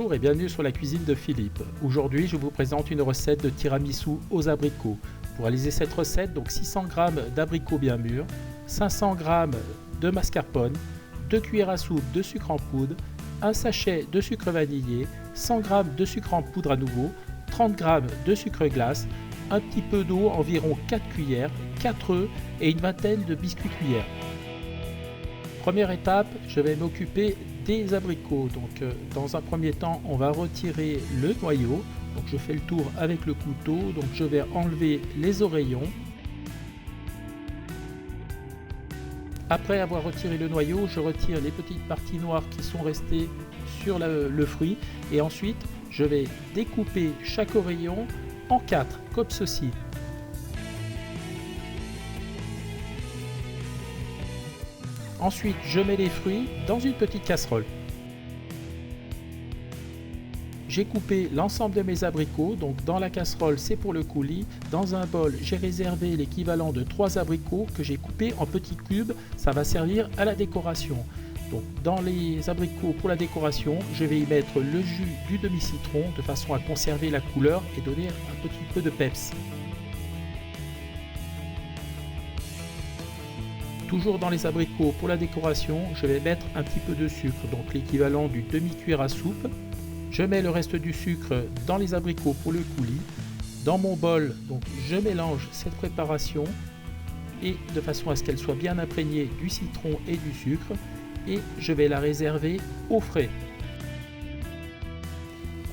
Bonjour et bienvenue sur la cuisine de Philippe. Aujourd'hui, je vous présente une recette de tiramisu aux abricots. Pour réaliser cette recette, donc 600 g d'abricots bien mûrs, 500 g de mascarpone, 2 cuillères à soupe de sucre en poudre, un sachet de sucre vanillé, 100 g de sucre en poudre à nouveau, 30 g de sucre glace, un petit peu d'eau, environ 4 cuillères, 4 œufs et une vingtaine de biscuits cuillères. Première étape, je vais m'occuper des abricots. Donc dans un premier temps, on va retirer le noyau. Donc je fais le tour avec le couteau. Donc je vais enlever les oreillons. Après avoir retiré le noyau, je retire les petites parties noires qui sont restées sur le fruit. Et ensuite, je vais découper chaque oreillon en 4, comme ceci. Ensuite, je mets les fruits dans une petite casserole. J'ai coupé l'ensemble de mes abricots, donc dans la casserole c'est pour le coulis. Dans un bol, j'ai réservé l'équivalent de 3 abricots que j'ai coupés en petits cubes, ça va servir à la décoration. Donc dans les abricots pour la décoration, je vais y mettre le jus du demi-citron de façon à conserver la couleur et donner un petit peu de peps. Toujours dans les abricots pour la décoration, je vais mettre un petit peu de sucre, donc l'équivalent d'une demi-cuillère à soupe. Je mets le reste du sucre dans les abricots pour le coulis. Dans mon bol, donc je mélange cette préparation et de façon à ce qu'elle soit bien imprégnée du citron et du sucre, et je vais la réserver au frais.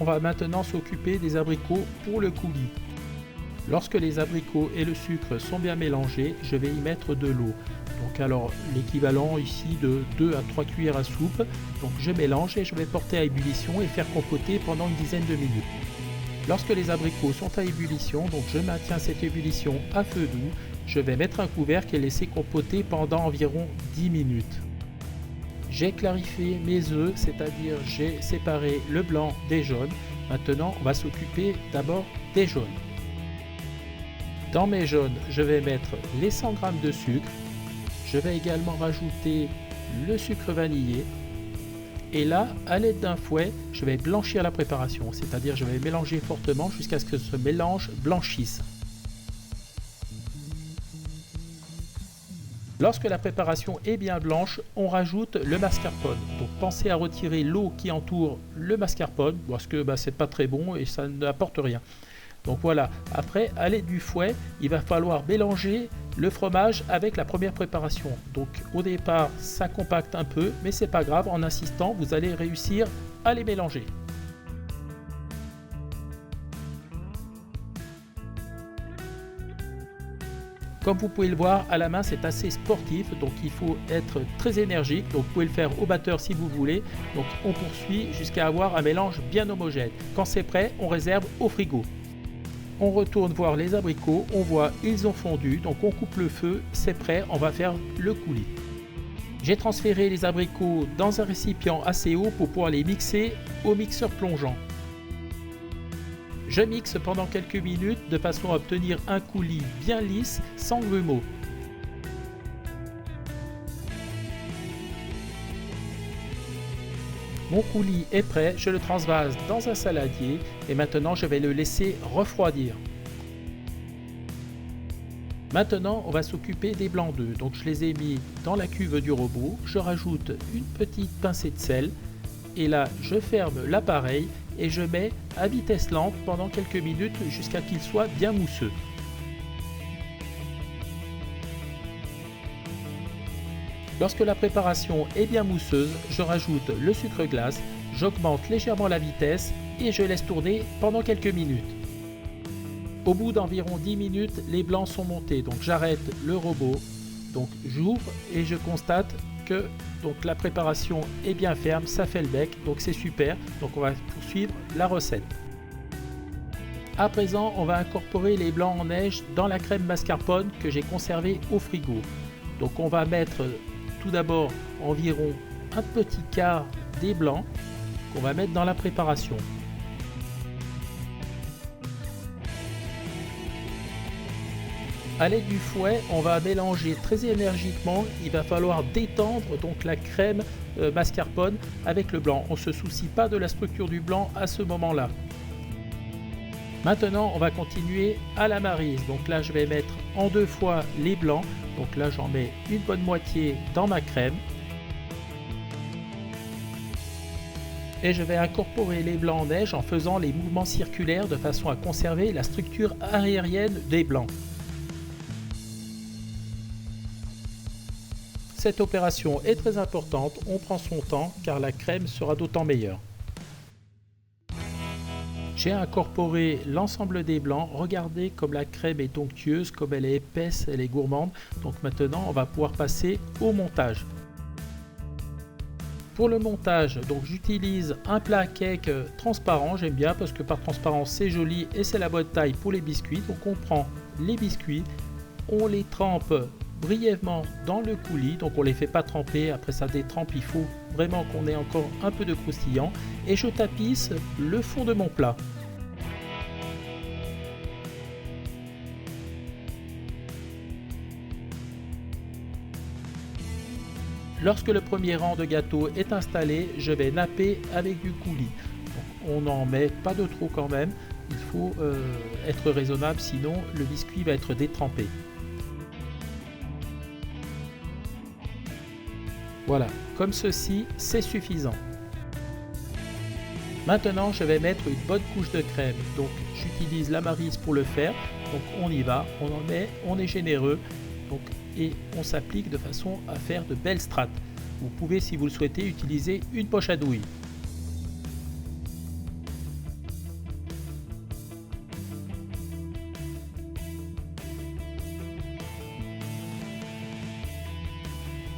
On va maintenant s'occuper des abricots pour le coulis. Lorsque les abricots et le sucre sont bien mélangés, je vais y mettre de l'eau. Donc alors l'équivalent ici de 2 à 3 cuillères à soupe. Donc je mélange et je vais porter à ébullition et faire compoter pendant une dizaine de minutes. Lorsque les abricots sont à ébullition, donc je maintiens cette ébullition à feu doux. Je vais mettre un couvercle et laisser compoter pendant environ 10 minutes. J'ai clarifié mes œufs, c'est-à-dire j'ai séparé le blanc des jaunes. Maintenant on va s'occuper d'abord des jaunes. Dans mes jaunes, je vais mettre les 100 g de sucre. Je vais également rajouter le sucre vanillé. Et là, à l'aide d'un fouet, je vais blanchir la préparation. C'est-à-dire je vais mélanger fortement jusqu'à ce que ce mélange blanchisse. Lorsque la préparation est bien blanche, on rajoute le mascarpone. Donc pensez à retirer l'eau qui entoure le mascarpone, parce que c'est pas très bon et ça n'apporte rien. Donc voilà, après à l'aide du fouet, il va falloir mélanger le fromage avec la première préparation. Donc au départ, ça compacte un peu, mais c'est pas grave, en insistant, vous allez réussir à les mélanger. Comme vous pouvez le voir, à la main c'est assez sportif, donc il faut être très énergique. Donc vous pouvez le faire au batteur si vous voulez. Donc on poursuit jusqu'à avoir un mélange bien homogène. Quand c'est prêt, on réserve au frigo. On retourne voir les abricots, on voit ils ont fondu, donc on coupe le feu, c'est prêt, on va faire le coulis. J'ai transféré les abricots dans un récipient assez haut pour pouvoir les mixer au mixeur plongeant. Je mixe pendant quelques minutes de façon à obtenir un coulis bien lisse, sans grumeaux. Mon coulis est prêt, je le transvase dans un saladier et maintenant je vais le laisser refroidir. Maintenant on va s'occuper des blancs d'œufs, donc je les ai mis dans la cuve du robot, je rajoute une petite pincée de sel et là je ferme l'appareil et je mets à vitesse lente pendant quelques minutes jusqu'à qu'il soit bien mousseux. Lorsque la préparation est bien mousseuse, je rajoute le sucre glace, j'augmente légèrement la vitesse et je laisse tourner pendant quelques minutes. Au bout d'environ 10 minutes, les blancs sont montés, donc j'arrête le robot, donc j'ouvre et je constate que la préparation est bien ferme, ça fait le bec, donc c'est super. Donc on va poursuivre la recette. À présent, on va incorporer les blancs en neige dans la crème mascarpone que j'ai conservée au frigo. Donc on va mettre tout d'abord environ un petit quart des blancs qu'on va mettre dans la préparation. À l'aide du fouet, on va mélanger très énergiquement. Il va falloir détendre donc la crème mascarpone avec le blanc. On ne se soucie pas de la structure du blanc à ce moment-là. Maintenant, on va continuer à la maryse. Donc là, je vais mettre en 2 fois les blancs. Donc là, j'en mets une bonne moitié dans ma crème. Et je vais incorporer les blancs en neige en faisant les mouvements circulaires de façon à conserver la structure aérienne des blancs. Cette opération est très importante, on prend son temps car la crème sera d'autant meilleure. J'ai incorporé l'ensemble des blancs, regardez comme la crème est onctueuse, comme elle est épaisse, elle est gourmande. Donc maintenant on va pouvoir passer au montage. Pour le montage, donc j'utilise un plat à cake transparent, j'aime bien parce que par transparence c'est joli et c'est la bonne taille pour les biscuits. Donc on prend les biscuits, on les trempe brièvement dans le coulis, donc on les fait pas tremper, après ça détrempe, il faut vraiment qu'on ait encore un peu de croustillant et je tapisse le fond de mon plat. Lorsque le premier rang de gâteaux est installé, je vais napper avec du coulis. Donc, on n'en met pas de trop quand même, il faut être raisonnable sinon le biscuit va être détrempé. Voilà, comme ceci, c'est suffisant. Maintenant, je vais mettre une bonne couche de crème. Donc, j'utilise la maryse pour le faire. Donc, on y va, on en met, on est généreux. Donc, et on s'applique de façon à faire de belles strates. Vous pouvez, si vous le souhaitez, utiliser une poche à douille.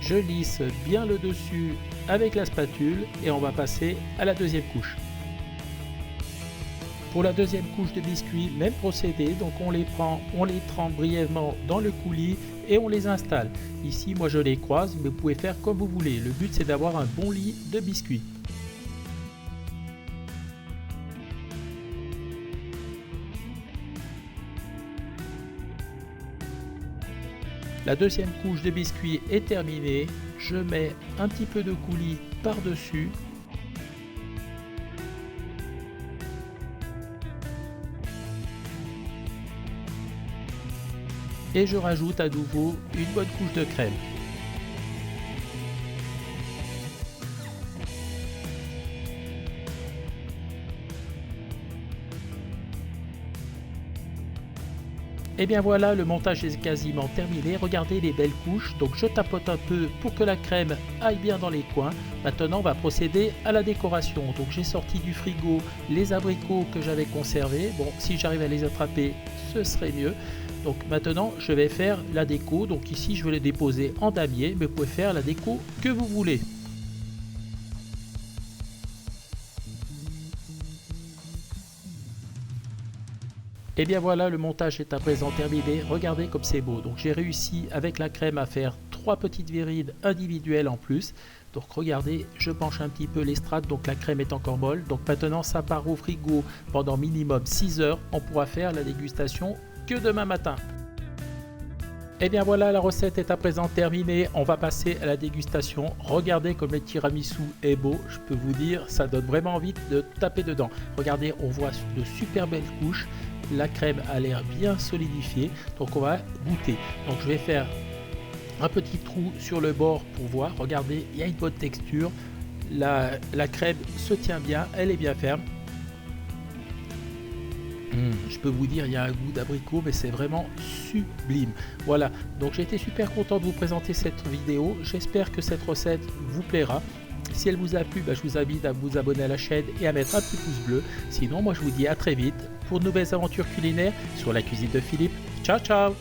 Je lisse bien le dessus avec la spatule et on va passer à la deuxième couche. Pour la deuxième couche de biscuits, même procédé, donc on les prend, on les trempe brièvement dans le coulis et on les installe. Ici, moi je les croise, mais vous pouvez faire comme vous voulez. Le but c'est d'avoir un bon lit de biscuits. La deuxième couche de biscuits est terminée. Je mets un petit peu de coulis par-dessus. Et je rajoute à nouveau une bonne couche de crème. Et bien voilà, le montage est quasiment terminé. Regardez les belles couches. Donc je tapote un peu pour que la crème aille bien dans les coins. Maintenant on va procéder à la décoration. Donc j'ai sorti du frigo les abricots que j'avais conservés. Bon, si j'arrive à les attraper, ce serait mieux. Donc maintenant je vais faire la déco. Donc ici je vais les déposer en damier, mais vous pouvez faire la déco que vous voulez. Et bien voilà, le montage est à présent terminé. Regardez comme c'est beau. Donc j'ai réussi avec la crème à faire 3 petites verrides individuelles en plus. Donc regardez, je penche un petit peu les strates, donc la crème est encore molle. Donc maintenant ça part au frigo pendant minimum 6 heures. On pourra faire la dégustation que demain matin. Et bien voilà, la recette est à présent terminée. On va passer à la dégustation. Regardez comme le tiramisu est beau. Je peux vous dire, ça donne vraiment envie de taper dedans. Regardez, on voit de super belles couches. La crème a l'air bien solidifiée. Donc on va goûter. Donc je vais faire un petit trou sur le bord pour voir. Regardez, il y a une bonne texture. La crème se tient bien, elle est bien ferme. Je peux vous dire, il y a un goût d'abricot, mais c'est vraiment sublime. Voilà, donc j'ai été super content de vous présenter cette vidéo. J'espère que cette recette vous plaira. Si elle vous a plu, je vous invite à vous abonner à la chaîne et à mettre un petit pouce bleu. Sinon, moi je vous dis à très vite pour de nouvelles aventures culinaires sur la cuisine de Philippe. Ciao, ciao!